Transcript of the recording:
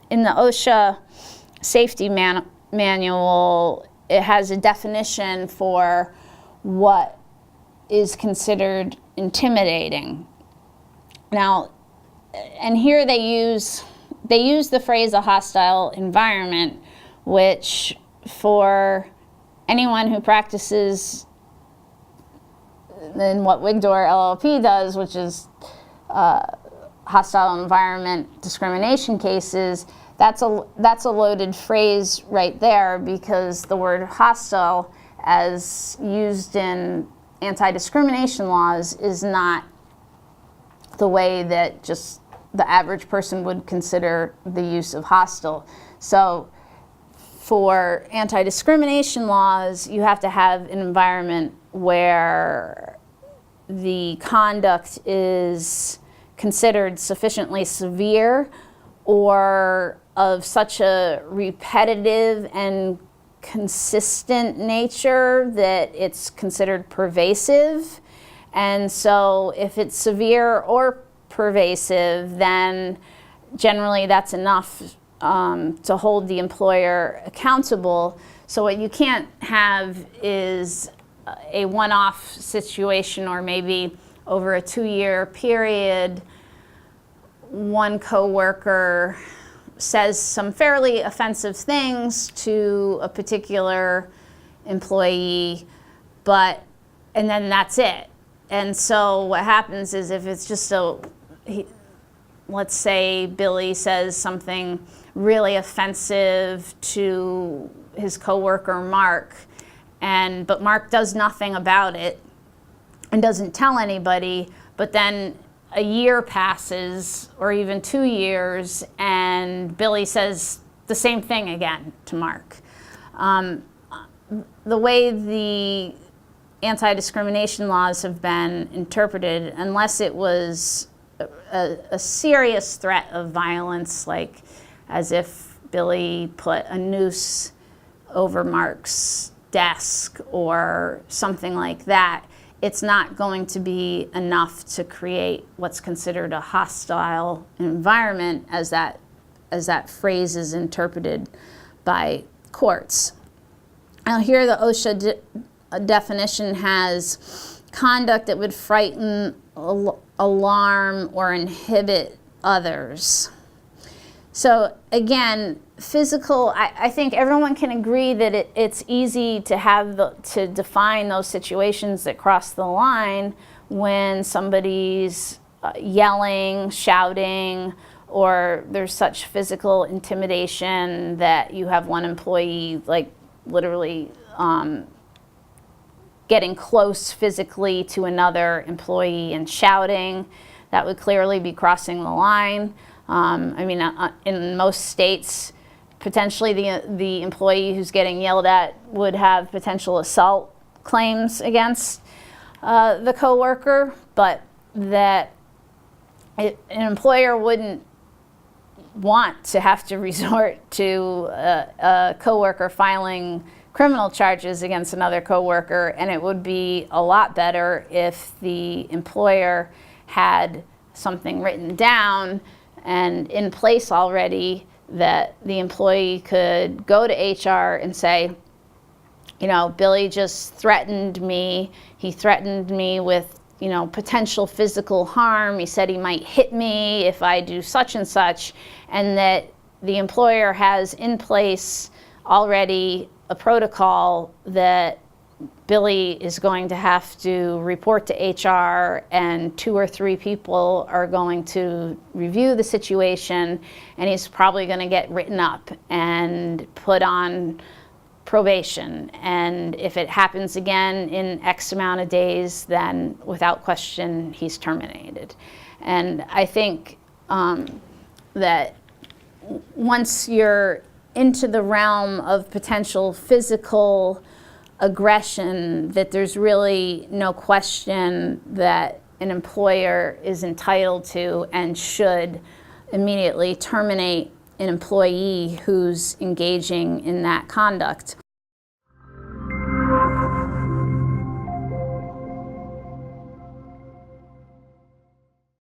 in the OSHA safety manual, it has a definition for what is considered intimidating. Now, and here they use the phrase a hostile environment, which for anyone who practices in what Wigdor LLP does, which is hostile environment discrimination cases, that's a loaded phrase right there, because the word hostile, as used in anti-discrimination laws, is not the way that just the average person would consider the use of hostile. So for anti-discrimination laws, you have to have an environment where the conduct is considered sufficiently severe or of such a repetitive and consistent nature that it's considered pervasive. And so if it's severe or pervasive, then generally that's enough to hold the employer accountable. So what you can't have is a one-off situation, or maybe over a 2-year period, one coworker says some fairly offensive things to a particular employee, and then that's it. And so what happens is, if it's just let's say Billy says something really offensive to his coworker Mark, but Mark does nothing about it and doesn't tell anybody, but then a year passes, or even 2 years, and Billy says the same thing again to Mark. The way the anti-discrimination laws have been interpreted, unless it was a serious threat of violence, like as if Billy put a noose over Mark's desk or something like that, it's not going to be enough to create what's considered a hostile environment as that phrase is interpreted by courts. Now here the OSHA definition has conduct that would frighten, alarm, or inhibit others. So again, physical, I think everyone can agree that it's easy to define those situations that cross the line when somebody's yelling, shouting, or there's such physical intimidation that you have one employee like literally getting close physically to another employee and shouting. That would clearly be crossing the line. I mean, in most states, potentially the employee who's getting yelled at would have potential assault claims against the coworker, but that an employer wouldn't want to have to resort to a coworker filing criminal charges against another coworker, and it would be a lot better if the employer had something written down and in place already that the employee could go to HR and say, you know, Billy just threatened me. He threatened me with, you know, potential physical harm. He said he might hit me if I do such and such, and that the employer has in place already a protocol that Billy is going to have to report to HR, and 2 or 3 people are going to review the situation, and he's probably going to get written up and put on probation. And if it happens again in X amount of days, then without question, he's terminated. And I think that once you're into the realm of potential physical aggression, that there's really no question that an employer is entitled to and should immediately terminate an employee who's engaging in that conduct.